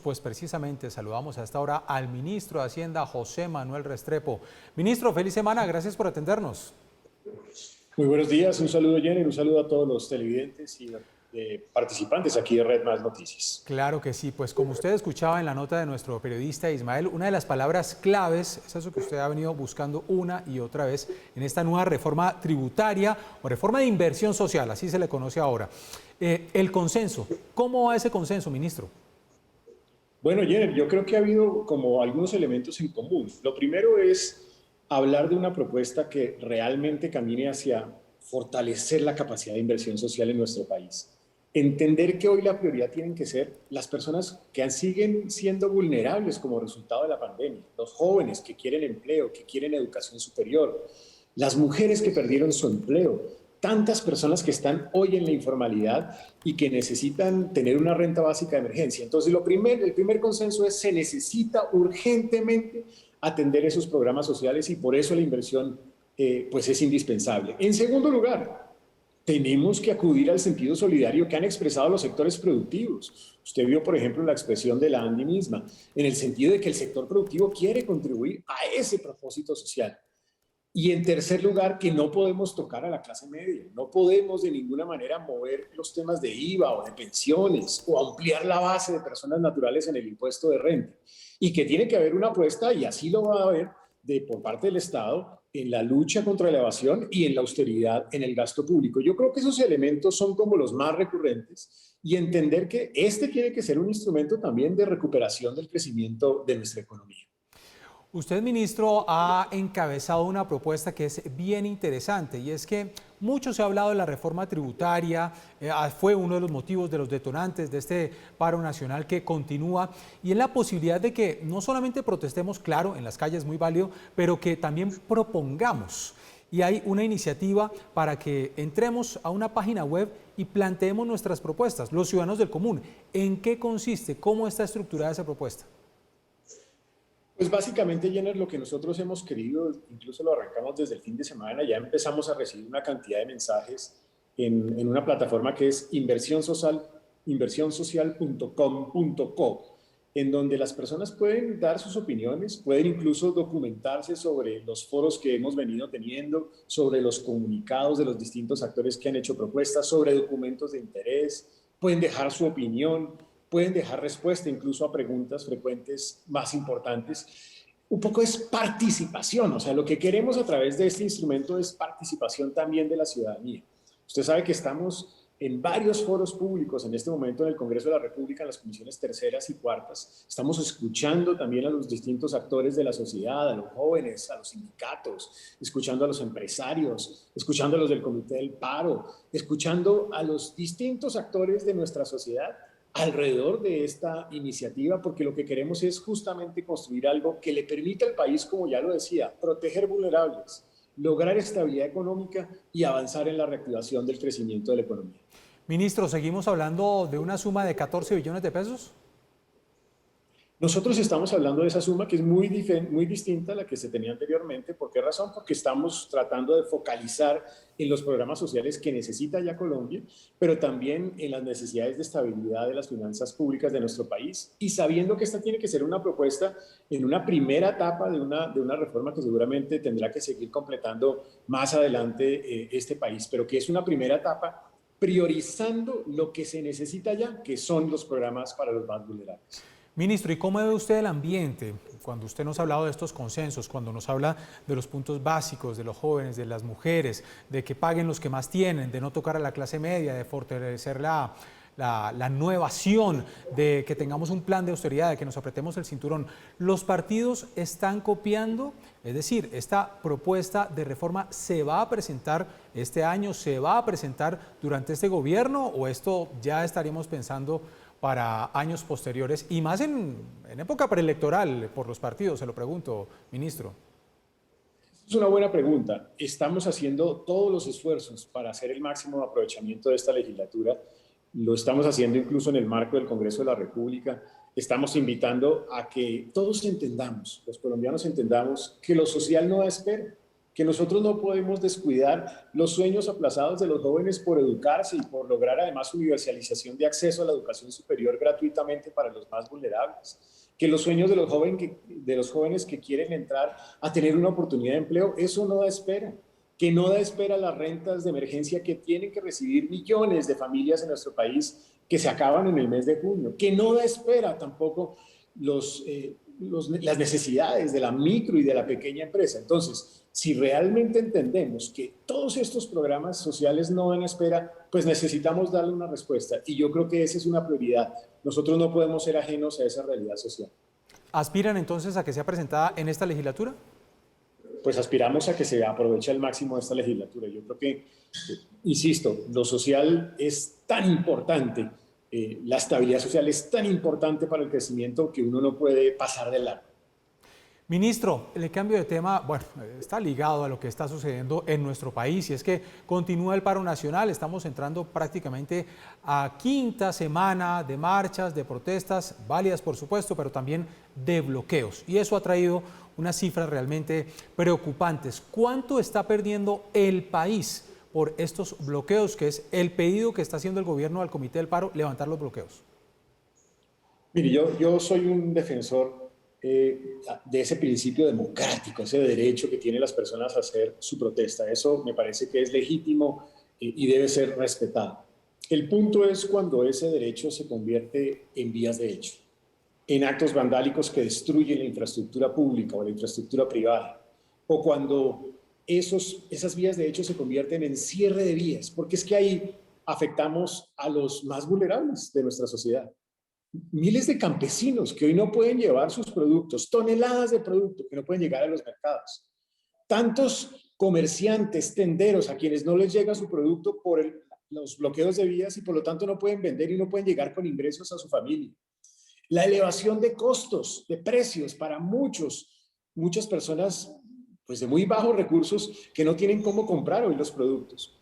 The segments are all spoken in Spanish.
pues precisamente saludamos a esta hora al ministro de Hacienda, José Manuel Restrepo. Ministro, feliz semana, gracias por atendernos. Muy buenos días, un saludo Jenny, un saludo a todos los televidentes y participantes aquí de Red Más Noticias. Claro que sí, pues como usted escuchaba en la nota de nuestro periodista Ismael, una de las palabras claves es eso que usted ha venido buscando una y otra vez en esta nueva reforma tributaria o reforma de inversión social, así se le conoce ahora. El consenso, ¿cómo va ese consenso, ministro? Bueno, Jenny, yo creo que ha habido como algunos elementos en común. Lo primero es hablar de una propuesta que realmente camine hacia fortalecer la capacidad de inversión social en nuestro país. Entender que hoy la prioridad tienen que ser las personas que siguen siendo vulnerables como resultado de la pandemia, los jóvenes que quieren empleo, que quieren educación superior, las mujeres que perdieron su empleo, tantas personas que están hoy en la informalidad y que necesitan tener una renta básica de emergencia. Entonces, el primer consenso es: se necesita urgentemente atender esos programas sociales y por eso la inversión pues es indispensable. En segundo lugar, tenemos que acudir al sentido solidario que han expresado los sectores productivos. Usted vio, por ejemplo, la expresión de la ANDI misma, en el sentido de que el sector productivo quiere contribuir a ese propósito social. Y en tercer lugar, que no podemos tocar a la clase media, no podemos de ninguna manera mover los temas de IVA o de pensiones o ampliar la base de personas naturales en el impuesto de renta. Y que tiene que haber una apuesta, y así lo va a haber, por parte del Estado en la lucha contra la evasión y en la austeridad en el gasto público. Yo creo que esos elementos son como los más recurrentes, y entender que este tiene que ser un instrumento también de recuperación del crecimiento de nuestra economía. Usted, ministro, ha encabezado una propuesta que es bien interesante, y es que mucho se ha hablado de la reforma tributaria, fue uno de los motivos, de los detonantes de este paro nacional que continúa, y en la posibilidad de que no solamente protestemos, claro, en las calles, muy válido, pero que también propongamos. Y hay una iniciativa para que entremos a una página web y planteemos nuestras propuestas, los ciudadanos del común. ¿En qué consiste? ¿Cómo está estructurada esa propuesta? Pues básicamente, Jenner, lo que nosotros hemos querido, incluso lo arrancamos desde el fin de semana, ya empezamos a recibir una cantidad de mensajes en una plataforma que es inversionsocial.com.co, en donde las personas pueden dar sus opiniones, pueden incluso documentarse sobre los foros que hemos venido teniendo, sobre los comunicados de los distintos actores que han hecho propuestas, sobre documentos de interés, pueden dejar su opinión, pueden dejar respuesta incluso a preguntas frecuentes más importantes. Un poco es participación, o sea, lo que queremos a través de este instrumento es participación también de la ciudadanía. Usted sabe que estamos en varios foros públicos en este momento en el Congreso de la República, en las comisiones terceras y cuartas. Estamos escuchando también a los distintos actores de la sociedad, a los jóvenes, a los sindicatos, escuchando a los empresarios, escuchando a los del Comité del Paro, escuchando a los distintos actores de nuestra sociedad alrededor de esta iniciativa, porque lo que queremos es justamente construir algo que le permita al país, como ya lo decía, proteger vulnerables, lograr estabilidad económica y avanzar en la reactivación del crecimiento de la economía. Ministro, ¿seguimos hablando de una suma de 14 billones de pesos? Nosotros estamos hablando de esa suma que es muy distinta a la que se tenía anteriormente. ¿Por qué razón? Porque estamos tratando de focalizar en los programas sociales que necesita ya Colombia, pero también en las necesidades de estabilidad de las finanzas públicas de nuestro país, y sabiendo que esta tiene que ser una propuesta en una primera etapa de una reforma que seguramente tendrá que seguir completando más adelante este país, pero que es una primera etapa priorizando lo que se necesita ya, que son los programas para los más vulnerables. Ministro, ¿y cómo ve usted el ambiente cuando usted nos ha hablado de estos consensos, cuando nos habla de los puntos básicos, de los jóvenes, de las mujeres, de que paguen los que más tienen, de no tocar a la clase media, de fortalecer la innovación, de que tengamos un plan de austeridad, de que nos apretemos el cinturón? ¿Los partidos están copiando? Es decir, ¿esta propuesta de reforma se va a presentar este año, se va a presentar durante este gobierno, o esto ya estaríamos pensando para años posteriores, y más en época preelectoral por los partidos? Se lo pregunto, ministro. Es una buena pregunta. Estamos haciendo todos los esfuerzos para hacer el máximo aprovechamiento de esta legislatura. Lo estamos haciendo incluso en el marco del Congreso de la República. Estamos invitando a que todos entendamos, los colombianos entendamos, que lo social no da espera. que nosotros no podemos descuidar los sueños aplazados de los jóvenes por educarse y por lograr además universalización de acceso a la educación superior gratuitamente para los más vulnerables, que los sueños de los jóvenes que quieren entrar a tener una oportunidad de empleo, eso no da espera, que no da espera las rentas de emergencia que tienen que recibir millones de familias en nuestro país que se acaban en el mes de junio, que no da espera tampoco las necesidades de la micro y de la pequeña empresa. Entonces, si realmente entendemos que todos estos programas sociales no dan espera, pues necesitamos darle una respuesta. Y yo creo que esa es una prioridad. Nosotros no podemos ser ajenos a esa realidad social. ¿Aspiran entonces a que sea presentada en esta legislatura? Pues aspiramos a que se aproveche al máximo esta legislatura. Yo creo que, insisto, lo social es tan importante, la estabilidad social es tan importante para el crecimiento que uno no puede pasar de largo. Ministro, el cambio de tema, bueno, está ligado a lo que está sucediendo en nuestro país y es que continúa el paro nacional, estamos entrando prácticamente a quinta semana de marchas, de protestas, válidas por supuesto, pero también de bloqueos y eso ha traído unas cifras realmente preocupantes. ¿Cuánto está perdiendo el país por estos bloqueos, que es el pedido que está haciendo el gobierno al Comité del Paro, levantar los bloqueos? Mire, yo soy un defensor de ese principio democrático, ese derecho que tienen las personas a hacer su protesta. Eso me parece que es legítimo y debe ser respetado. El punto es cuando ese derecho se convierte en vías de hecho, en actos vandálicos que destruyen la infraestructura pública o la infraestructura privada, o cuando esas vías de hecho se convierten en cierre de vías, porque es que ahí afectamos a los más vulnerables de nuestra sociedad. Miles de campesinos que hoy no pueden llevar sus productos, toneladas de productos que no pueden llegar a los mercados. Tantos comerciantes, tenderos a quienes no les llega su producto por los bloqueos de vías y por lo tanto no pueden vender y no pueden llegar con ingresos a su familia. La elevación de costos, de precios para muchas personas pues de muy bajos recursos que no tienen cómo comprar hoy los productos.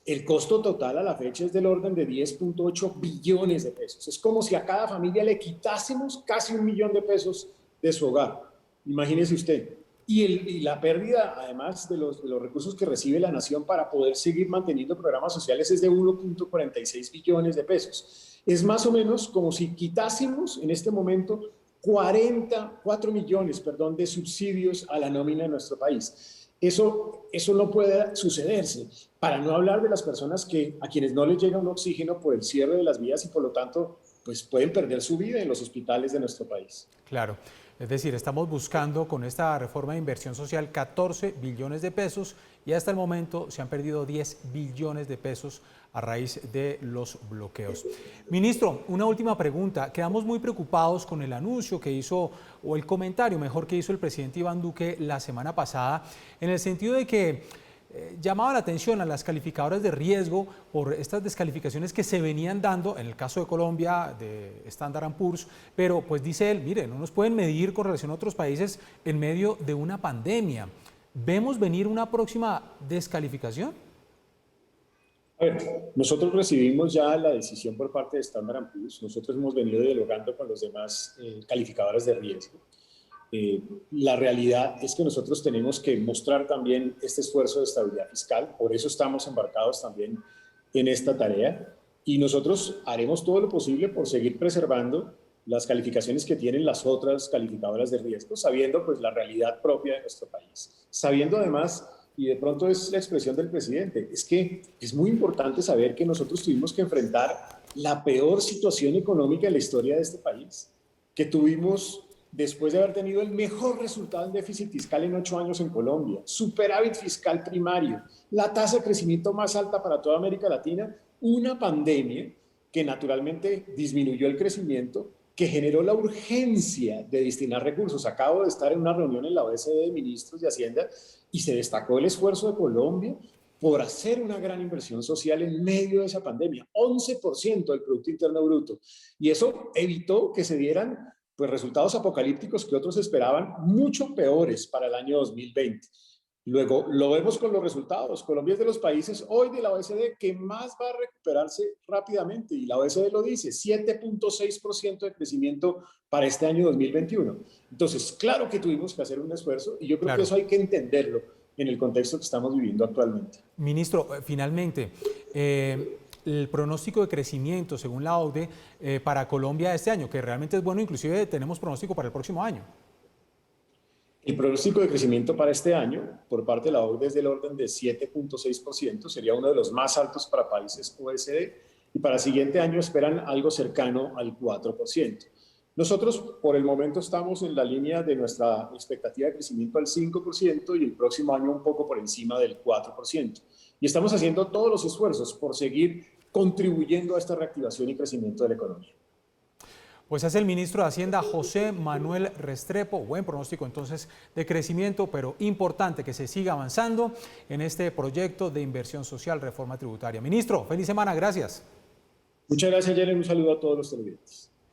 El costo total a la fecha es del orden de 10.8 billones de pesos. Es como si a cada familia le quitásemos casi 1 millón de pesos de su hogar. Imagínese usted. Y la pérdida, además, de los recursos que recibe la nación para poder seguir manteniendo programas sociales es de 1.46 billones de pesos. Es más o menos como si quitásemos en este momento 4 millones, de subsidios a la nómina de nuestro país. Eso no puede sucederse, para no hablar de las personas a quienes no les llega un oxígeno por el cierre de las vías y por lo tanto pues pueden perder su vida en los hospitales de nuestro país. Claro, es decir, estamos buscando con esta reforma de inversión social 14 billones de pesos y hasta el momento se han perdido 10 billones de pesos a raíz de los bloqueos. Ministro, una última pregunta. Quedamos muy preocupados con el anuncio que hizo, o el comentario mejor que hizo el presidente Iván Duque la semana pasada, en el sentido de que llamaba la atención a las calificadoras de riesgo por estas descalificaciones que se venían dando, en el caso de Colombia, de Standard & Poor's, pero pues dice él, mire, no nos pueden medir con relación a otros países en medio de una pandemia. ¿Vemos venir una próxima descalificación? A ver, nosotros recibimos ya la decisión por parte de Standard & Poor's. Nosotros hemos venido dialogando con los demás calificadores de riesgo. La realidad es que nosotros tenemos que mostrar también este esfuerzo de estabilidad fiscal, por eso estamos embarcados también en esta tarea y nosotros haremos todo lo posible por seguir preservando las calificaciones que tienen las otras calificadoras de riesgo, sabiendo pues la realidad propia de nuestro país, sabiendo además, y de pronto es la expresión del presidente, es que es muy importante saber que nosotros tuvimos que enfrentar la peor situación económica de la historia de este país, que tuvimos después de haber tenido el mejor resultado en déficit fiscal en 8 años en Colombia, superávit fiscal primario, la tasa de crecimiento más alta para toda América Latina, una pandemia que naturalmente disminuyó el crecimiento, que generó la urgencia de destinar recursos. Acabo de estar en una reunión en la OECD de ministros de Hacienda y se destacó el esfuerzo de Colombia por hacer una gran inversión social en medio de esa pandemia, 11% del Producto Interno Bruto. Y eso evitó que se dieran pues resultados apocalípticos que otros esperaban mucho peores para el año 2020. Luego lo vemos con los resultados. Colombia es de los países hoy de la OECD que más va a recuperarse rápidamente y la OECD lo dice, 7.6% de crecimiento para este año 2021. Entonces, claro que tuvimos que hacer un esfuerzo y yo creo que eso hay que entenderlo. en el contexto que estamos viviendo actualmente. Ministro, finalmente, el pronóstico de crecimiento según la OCDE para Colombia este año, que realmente es bueno, inclusive tenemos pronóstico para el próximo año. El pronóstico de crecimiento para este año por parte de la OCDE es del orden de 7.6%, sería uno de los más altos para países OECD, y para el siguiente año esperan algo cercano al 4%. Nosotros por el momento estamos en la línea de nuestra expectativa de crecimiento al 5% y el próximo año un poco por encima del 4%. Y estamos haciendo todos los esfuerzos por seguir contribuyendo a esta reactivación y crecimiento de la economía. Pues es el ministro de Hacienda, José Manuel Restrepo. Buen pronóstico entonces de crecimiento, pero importante que se siga avanzando en este proyecto de inversión social, reforma tributaria. Ministro, feliz semana, gracias. Muchas gracias, Jelen. Un saludo a todos los televidentes.